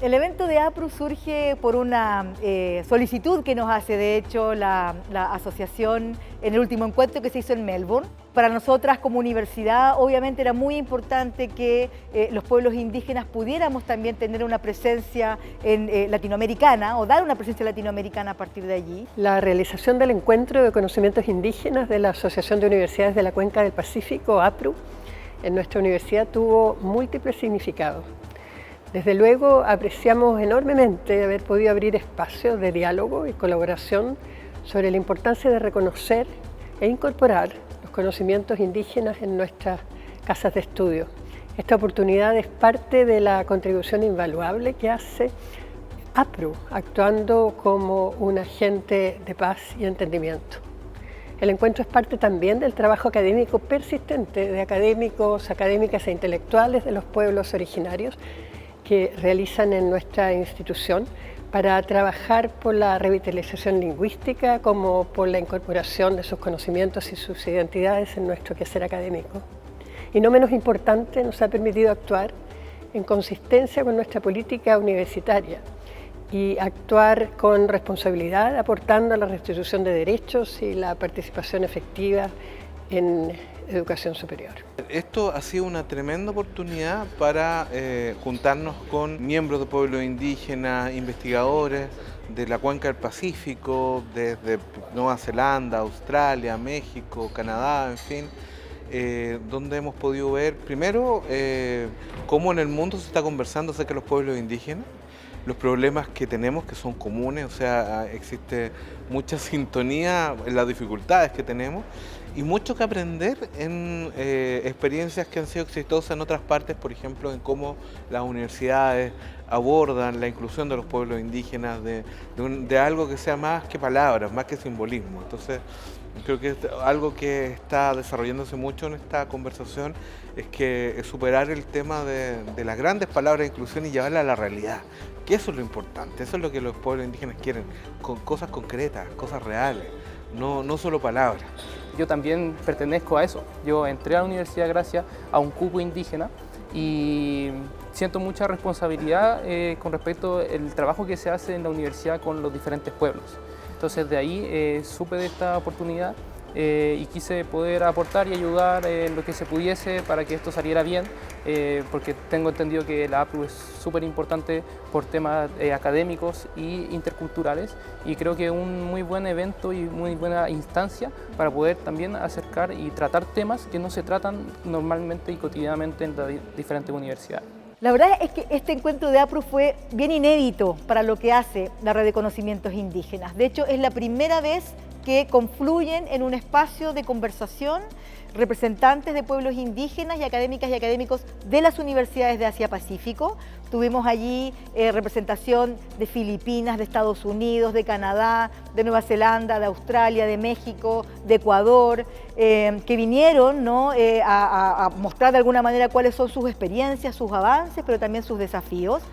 El evento de APRU surge por una solicitud que nos hace, de hecho, la asociación en el último encuentro que se hizo en Melbourne. Para nosotras como universidad, obviamente era muy importante que los pueblos indígenas pudiéramos también tener una presencia latinoamericana o dar una presencia latinoamericana a partir de allí. La realización del Encuentro de Conocimientos Indígenas de la Asociación de Universidades de la Cuenca del Pacífico, APRU, en nuestra universidad tuvo múltiples significados. Desde luego apreciamos enormemente haber podido abrir espacios de diálogo y colaboración sobre la importancia de reconocer e incorporar los conocimientos indígenas en nuestras casas de estudio. Esta oportunidad es parte de la contribución invaluable que hace APRU, actuando como un agente de paz y entendimiento. El encuentro es parte también del trabajo académico persistente de académicos, académicas e intelectuales de los pueblos originarios que realizan en nuestra institución para trabajar por la revitalización lingüística como por la incorporación de sus conocimientos y sus identidades en nuestro quehacer académico. Y no menos importante, nos ha permitido actuar en consistencia con nuestra política universitaria y actuar con responsabilidad, aportando a la restitución de derechos y la participación efectiva en educación superior. Esto ha sido una tremenda oportunidad para juntarnos con miembros de pueblos indígenas, investigadores de la Cuenca del Pacífico, desde Nueva Zelanda, Australia, México, Canadá, en fin, donde hemos podido ver primero cómo en el mundo se está conversando acerca de los pueblos indígenas, los problemas que tenemos que son comunes, o sea, existe mucha sintonía en las dificultades que tenemos y mucho que aprender en experiencias que han sido exitosas en otras partes, por ejemplo, en cómo las universidades abordan la inclusión de los pueblos indígenas, de algo que sea más que palabras, más que simbolismo. Entonces, creo que algo que está desarrollándose mucho en esta conversación es que superar el tema de las grandes palabras de inclusión y llevarla a la realidad, que eso es lo importante, eso es lo que los pueblos indígenas quieren, con cosas concretas, cosas reales, no solo palabras. Yo también pertenezco a eso. Yo entré a la universidad gracias a un cupo indígena y siento mucha responsabilidad con respecto al trabajo que se hace en la universidad con los diferentes pueblos. Entonces de ahí supe de esta oportunidad y quise poder aportar y ayudar en lo que se pudiese para que esto saliera bien, porque tengo entendido que la APRU es súper importante por temas académicos e interculturales y creo que es un muy buen evento y muy buena instancia para poder también acercar y tratar temas que no se tratan normalmente y cotidianamente en las diferentes universidades. La verdad es que este encuentro de APRU fue bien inédito para lo que hace la Red de Conocimientos Indígenas. De hecho, es la primera vez que confluyen en un espacio de conversación representantes de pueblos indígenas y académicas y académicos de las universidades de Asia-Pacífico. Tuvimos allí representación de Filipinas, de Estados Unidos, de Canadá, de Nueva Zelanda, de Australia, de México, de Ecuador, que vinieron, ¿no? a mostrar de alguna manera cuáles son sus experiencias, sus avances, pero también sus desafíos.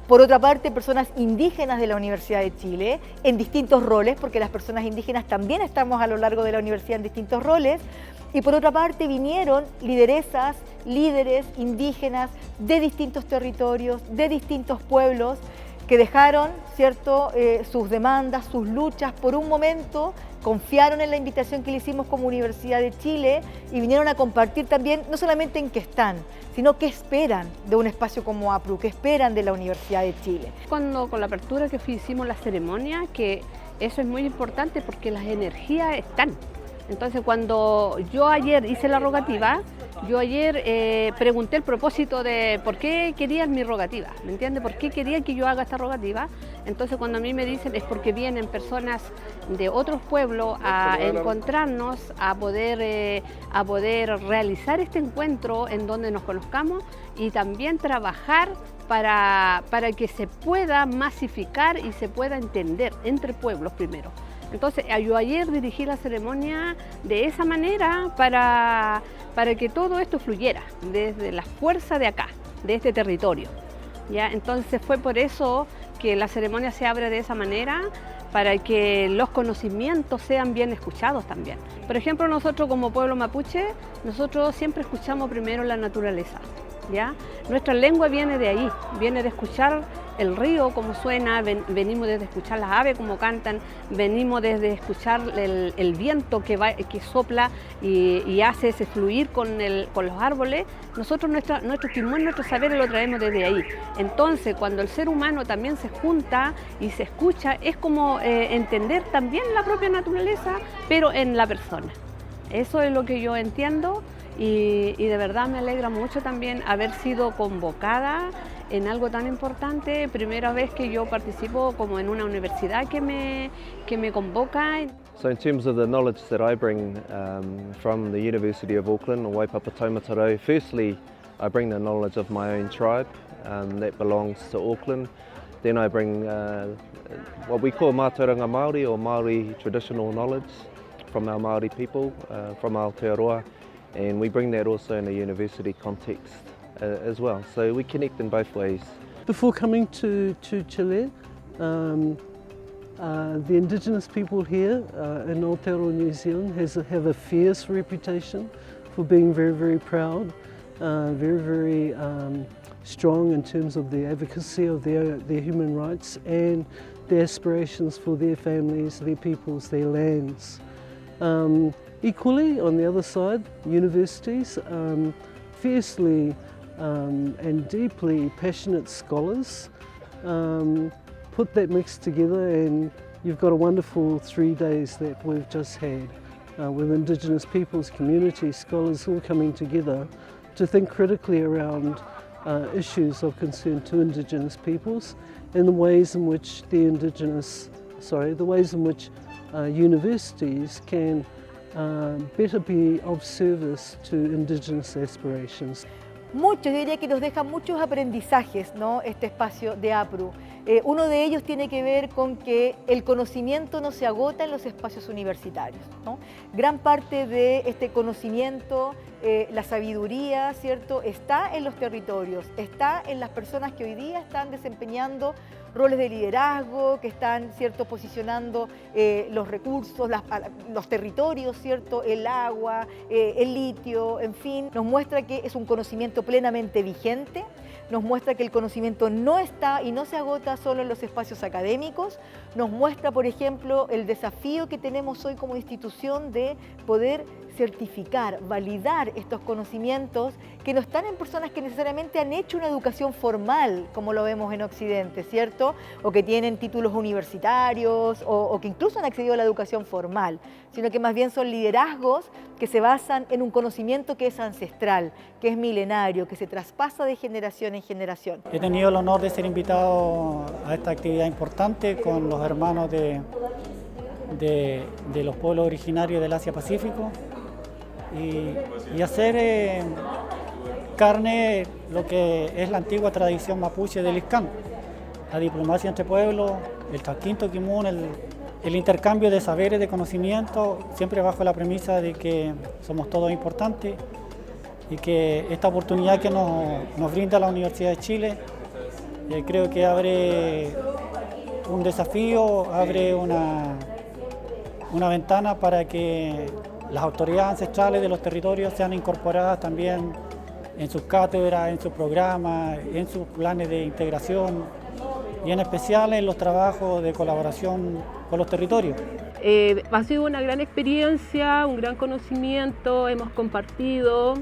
Por otra parte, personas indígenas de la Universidad de Chile, en distintos roles, porque las personas indígenas también estamos a lo largo de la universidad en distintos roles. Y por otra parte vinieron lideresas, líderes indígenas de distintos territorios, de distintos pueblos, que dejaron, ¿cierto?, sus demandas, sus luchas por un momento, confiaron en la invitación que le hicimos como Universidad de Chile y vinieron a compartir también, no solamente en qué están, sino qué esperan de un espacio como APRU, qué esperan de la Universidad de Chile. Cuando con la apertura que hicimos la ceremonia, que eso es muy importante porque las energías están. Entonces cuando yo ayer hice la rogativa, yo ayer pregunté el propósito de por qué querían mi rogativa, ¿me entiendes? ¿Por qué querían que yo haga esta rogativa? Entonces cuando a mí me dicen es porque vienen personas de otros pueblos a encontrarnos, a poder realizar este encuentro en donde nos conozcamos y también trabajar para que se pueda masificar y se pueda entender entre pueblos primero. Entonces yo ayer dirigí la ceremonia de esa manera para que todo esto fluyera desde la fuerza de acá, de este territorio, ¿ya? Entonces fue por eso que la ceremonia se abre de esa manera, para que los conocimientos sean bien escuchados también. Por ejemplo, nosotros como pueblo mapuche, nosotros siempre escuchamos primero la naturaleza, ¿ya? Nuestra lengua viene de ahí, viene de escuchar el río como suena, venimos desde escuchar las aves como cantan, venimos desde escuchar el viento que sopla y hace ese fluir con los árboles. Nosotros nuestro timón, nuestro saber lo traemos desde ahí. Entonces, cuando el ser humano también se junta y se escucha, es como entender también la propia naturaleza, pero en la persona. Eso es lo que yo entiendo y de verdad me alegra mucho también haber sido convocada en algo tan importante. Primera vez que yo participo como en una universidad que me convoca. So in terms of the knowledge that I bring from the University of Auckland, or Waipapa Taumataro, firstly I bring the knowledge of my own tribe that belongs to Auckland. Then I bring what we call Mātauranga Māori or Māori traditional knowledge from our Māori people, from Aotearoa, and we bring that also in a university context as well. So we connect in both ways. Before coming to Chile, the indigenous people here in Aotearoa, New Zealand have a fierce reputation for being very, very proud, very, very strong in terms of the advocacy of their human rights and their aspirations for their families, their peoples, their lands. Equally, on the other side, universities, fiercely and deeply passionate scholars put that mix together, and you've got a wonderful 3 days that we've just had with Indigenous peoples, communities, scholars all coming together to think critically around issues of concern to Indigenous peoples and the ways in which universities can better be of service to Indigenous aspirations. Muchos, yo diría que nos deja muchos aprendizajes, ¿no?, este espacio de APRU. Uno de ellos tiene que ver con que el conocimiento no se agota en los espacios universitarios, ¿no? Gran parte de este conocimiento, la sabiduría, ¿cierto?, está en los territorios, está en las personas que hoy día están desempeñando roles de liderazgo, que están, ¿cierto?, posicionando los recursos, los territorios, ¿cierto?, el agua, el litio, en fin. Nos muestra que es un conocimiento plenamente vigente, nos muestra que el conocimiento no está y no se agota solo en los espacios académicos, nos muestra, por ejemplo, el desafío que tenemos hoy como institución de poder certificar, validar estos conocimientos que no están en personas que necesariamente han hecho una educación formal, como lo vemos en Occidente, ¿cierto? O que tienen títulos universitarios o que incluso han accedido a la educación formal, sino que más bien son liderazgos que se basan en un conocimiento que es ancestral, que es milenario, que se traspasa de generación en generación. He tenido el honor de ser invitado a esta actividad importante con los hermanos de los pueblos originarios del Asia-Pacífico y hacer carne lo que es la antigua tradición mapuche del Iscán, la diplomacia entre pueblos, el Taquinto Quimun, el intercambio de saberes, de conocimiento, siempre bajo la premisa de que somos todos importantes y que esta oportunidad que nos brinda la Universidad de Chile, creo que abre un desafío, abre una ventana para que las autoridades ancestrales de los territorios sean incorporadas también en sus cátedras, en sus programas, en sus planes de integración y en especial en los trabajos de colaboración con los territorios. Ha sido una gran experiencia, un gran conocimiento, hemos compartido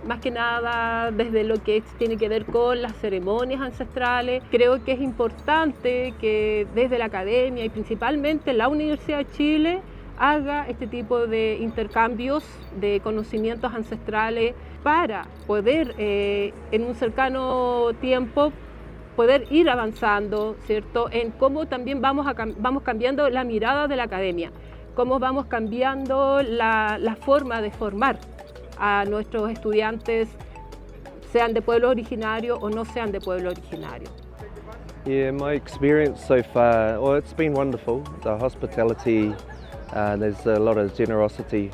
más que nada desde lo que tiene que ver con las ceremonias ancestrales. Creo que es importante que desde la academia y principalmente la Universidad de Chile haga este tipo de intercambios de conocimientos ancestrales para poder en un cercano tiempo poder ir avanzando, ¿cierto?, en cómo también vamos cambiando la mirada de la academia, cómo vamos cambiando la forma de formar a nuestros estudiantes, sean de pueblo originario o no sean de pueblo originario. Yeah, my experience so far, well, it's been wonderful. The hospitality, there's a lot of generosity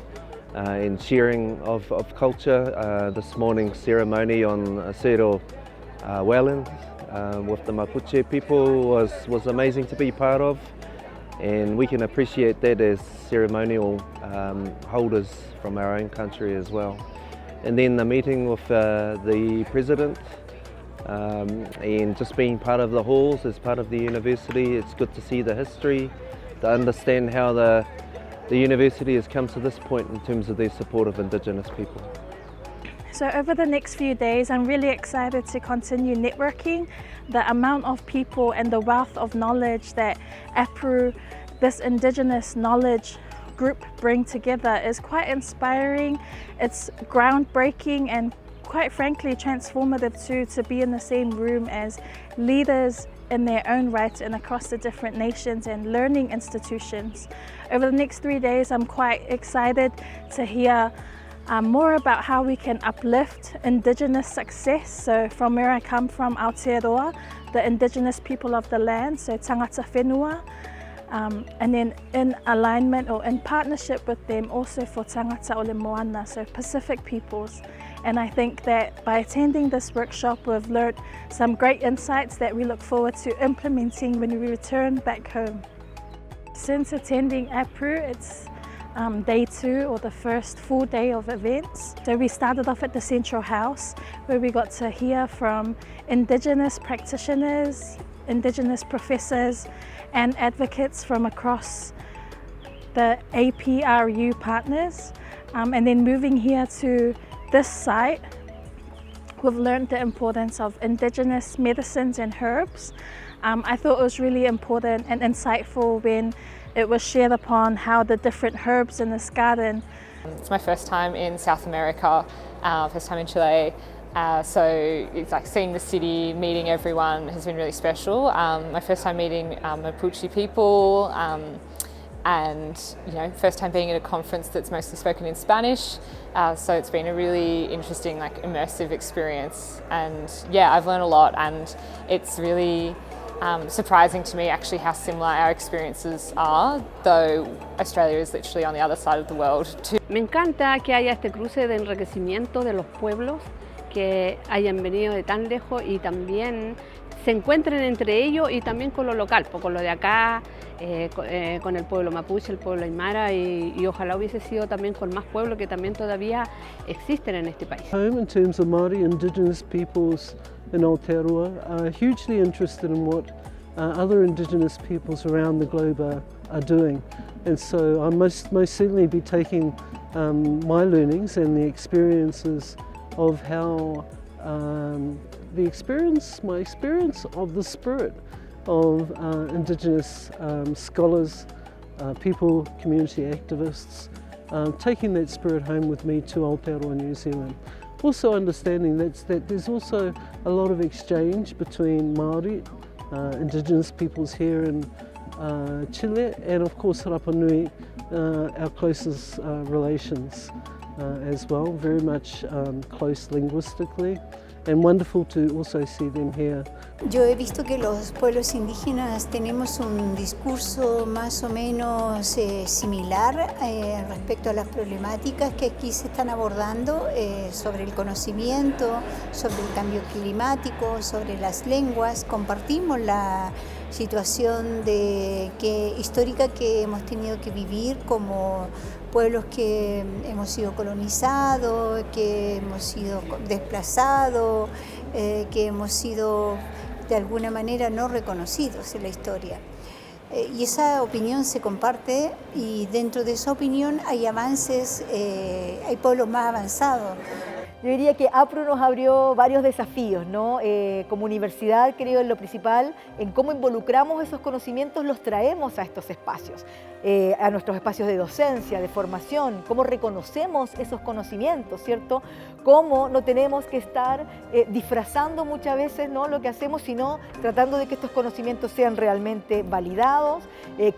in sharing of culture. This morning's ceremony on Cerro Wetlands with the Mapuche people was amazing to be part of, and we can appreciate that as ceremonial holders from our own country as well. And then the meeting with the President And just being part of the halls as part of the university, it's good to see the history, to understand how the university has come to this point in terms of their support of Indigenous people. So over the next few days, I'm really excited to continue networking. The amount of people and the wealth of knowledge that APRU, this Indigenous knowledge group, bring together is quite inspiring. It's groundbreaking and quite frankly transformative too, to be in the same room as leaders in their own right and across the different nations and learning institutions. Over the next 3 days, I'm quite excited to hear more about how we can uplift Indigenous success. So from where I come from, Aotearoa, the Indigenous people of the land, so tangata whenua, and then in alignment or in partnership with them also for tangata o le moana, so Pacific peoples. And I think that by attending this workshop, we've learned some great insights that we look forward to implementing when we return back home. Since attending APRU, it's day 2 or the first full day of events. So we started off at the Central House where we got to hear from Indigenous practitioners, Indigenous professors and advocates from across the APRU partners. And then moving here to this site, we've learned the importance of Indigenous medicines and herbs. I thought it was really important and insightful when it was shared upon how the different herbs in this garden. It's my first time in South America, first time in Chile, so it's like seeing the city, meeting everyone has been really special. My first time meeting Mapuche people, and first time being at a conference that's mostly spoken in Spanish, so it's been a really interesting, immersive experience. And yeah, I've learned a lot, and it's really surprising to me actually how similar our experiences are, though Australia is literally on the other side of the world too. Me encanta que haya este cruce de enriquecimiento de los pueblos que hayan venido de tan lejos y también se encuentren entre ellos y también con lo local, con lo de acá, con el pueblo mapuche, el pueblo aymara y ojalá hubiese sido también con más pueblos que también todavía existen en este país. Home in terms of Māori Indigenous peoples in Aotearoa are hugely interested in what other Indigenous peoples around the globe are doing, and so I must certainly be taking my learnings and the experiences of how my experience of the spirit of Indigenous scholars, people, community activists, taking that spirit home with me to Aotearoa, New Zealand. Also understanding that there's also a lot of exchange between Māori, Indigenous peoples here in Chile, and of course Rapa Nui, our closest relations as well, very much close linguistically, and wonderful to also see them here. Yo he visto que los pueblos indígenas tenemos un discurso más o menos similar respecto a las problemáticas que aquí se están abordando sobre el conocimiento, sobre el cambio climático, sobre las lenguas. Compartimos la situación histórica que hemos tenido que vivir como pueblos que hemos sido colonizados, que hemos sido desplazados, que hemos sido de alguna manera no reconocidos en la historia. Y esa opinión se comparte, y dentro de esa opinión hay avances, hay pueblos más avanzados. Yo diría que APRU nos abrió varios desafíos, ¿no? Como universidad, creo, en lo principal, en cómo involucramos esos conocimientos, los traemos a estos espacios, a nuestros espacios de docencia, de formación, cómo reconocemos esos conocimientos, ¿cierto? Cómo no tenemos que estar disfrazando muchas veces, ¿no?, lo que hacemos, sino tratando de que estos conocimientos sean realmente validados.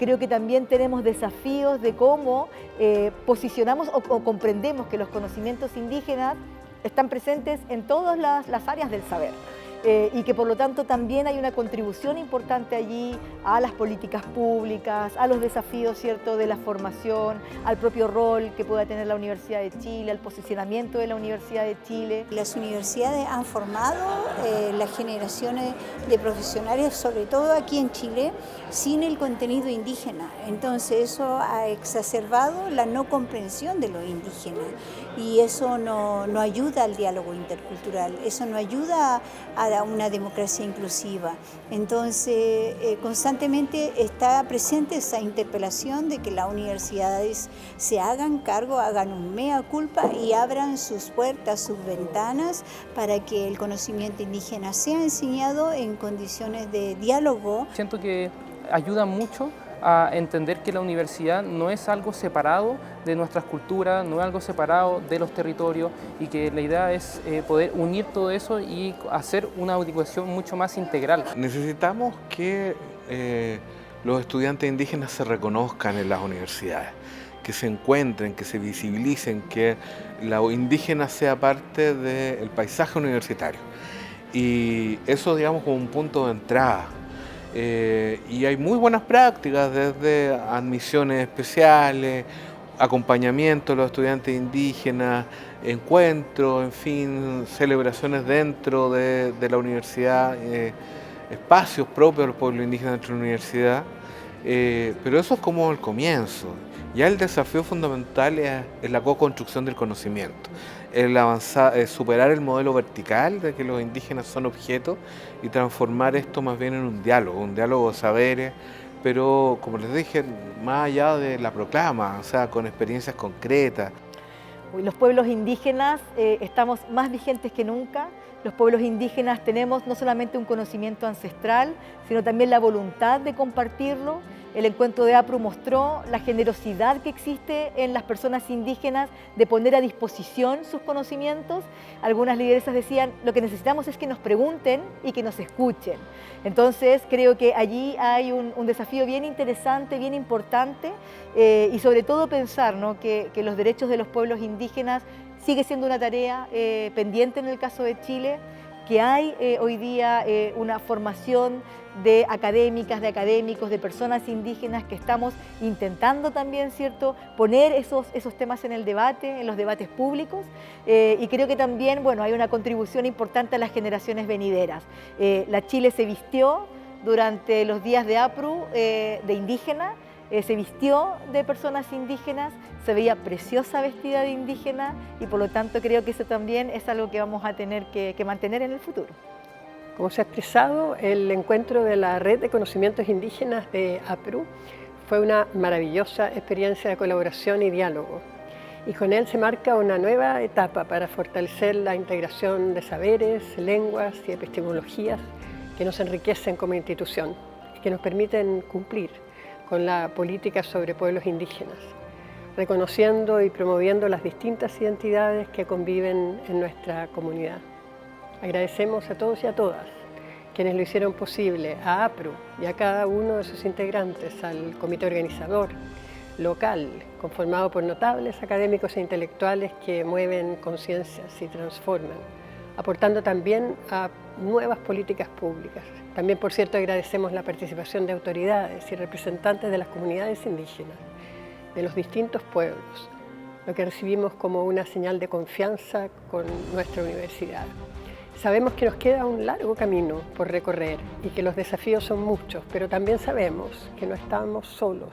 Creo que también tenemos desafíos de cómo posicionamos o comprendemos que los conocimientos indígenas están presentes en todas las áreas del saber. Y que por lo tanto también hay una contribución importante allí a las políticas públicas, a los desafíos, ¿cierto?, de la formación, al propio rol que pueda tener la Universidad de Chile, al posicionamiento de la Universidad de Chile. Las universidades han formado las generaciones de profesionales, sobre todo aquí en Chile, sin el contenido indígena. Entonces eso ha exacerbado la no comprensión de lo indígena, y eso no ayuda al diálogo intercultural, eso no ayuda a para una democracia inclusiva. Entonces, constantemente está presente esa interpelación de que las universidades se hagan cargo, hagan un mea culpa y abran sus puertas, sus ventanas para que el conocimiento indígena sea enseñado en condiciones de diálogo. Siento que ayuda mucho a entender que la universidad no es algo separado de nuestras culturas, no es algo separado de los territorios y que la idea es poder unir todo eso y hacer una educación mucho más integral. Necesitamos que los estudiantes indígenas se reconozcan en las universidades, que se encuentren, que se visibilicen, que la indígena sea parte del paisaje universitario. Y eso, digamos, como un punto de entrada. Y hay muy buenas prácticas, desde admisiones especiales, acompañamiento de los estudiantes indígenas, encuentros, en fin, celebraciones dentro de la universidad, espacios propios del pueblo indígena dentro de la universidad, pero eso es como el comienzo. Ya el desafío fundamental es la co-construcción del conocimiento, el avanzar, superar el modelo vertical de que los indígenas son objetos y transformar esto más bien en un diálogo de saberes, pero como les dije, más allá de la proclama, o sea, con experiencias concretas. Los pueblos indígenas estamos más vigentes que nunca. Los pueblos indígenas tenemos no solamente un conocimiento ancestral, sino también la voluntad de compartirlo. El encuentro de APRU mostró la generosidad que existe en las personas indígenas de poner a disposición sus conocimientos. Algunas lideresas decían, lo que necesitamos es que nos pregunten y que nos escuchen. Entonces creo que allí hay un desafío bien interesante, bien importante, y sobre todo pensar, ¿no?, que los derechos de los pueblos indígenas sigue siendo una tarea pendiente en el caso de Chile, que hay hoy día una formación de académicas, de académicos, de personas indígenas que estamos intentando también, ¿cierto?, poner esos temas en el debate, en los debates públicos, y creo que también, bueno, hay una contribución importante a las generaciones venideras. La Chile se vistió durante los días de APRU de indígena, se vistió de personas indígenas, se veía preciosa vestida de indígena y por lo tanto creo que eso también es algo que vamos a tener que mantener en el futuro. Como se ha expresado, el encuentro de la Red de Conocimientos Indígenas de APRU fue una maravillosa experiencia de colaboración y diálogo. Y con él se marca una nueva etapa para fortalecer la integración de saberes, lenguas y epistemologías que nos enriquecen como institución y que nos permiten cumplir con la política sobre pueblos indígenas, reconociendo y promoviendo las distintas identidades que conviven en nuestra comunidad. Agradecemos a todos y a todas quienes lo hicieron posible, a APRU y a cada uno de sus integrantes, al comité organizador local, conformado por notables académicos e intelectuales que mueven conciencias y transforman, aportando también a nuevas políticas públicas. También, por cierto, agradecemos la participación de autoridades y representantes de las comunidades indígenas, de los distintos pueblos, lo que recibimos como una señal de confianza con nuestra universidad. Sabemos que nos queda un largo camino por recorrer y que los desafíos son muchos, pero también sabemos que no estamos solos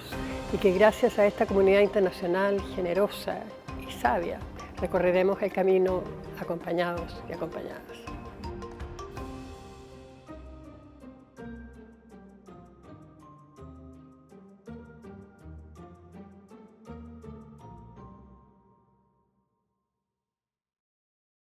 y que gracias a esta comunidad internacional generosa y sabia recorreremos el camino acompañados y acompañadas.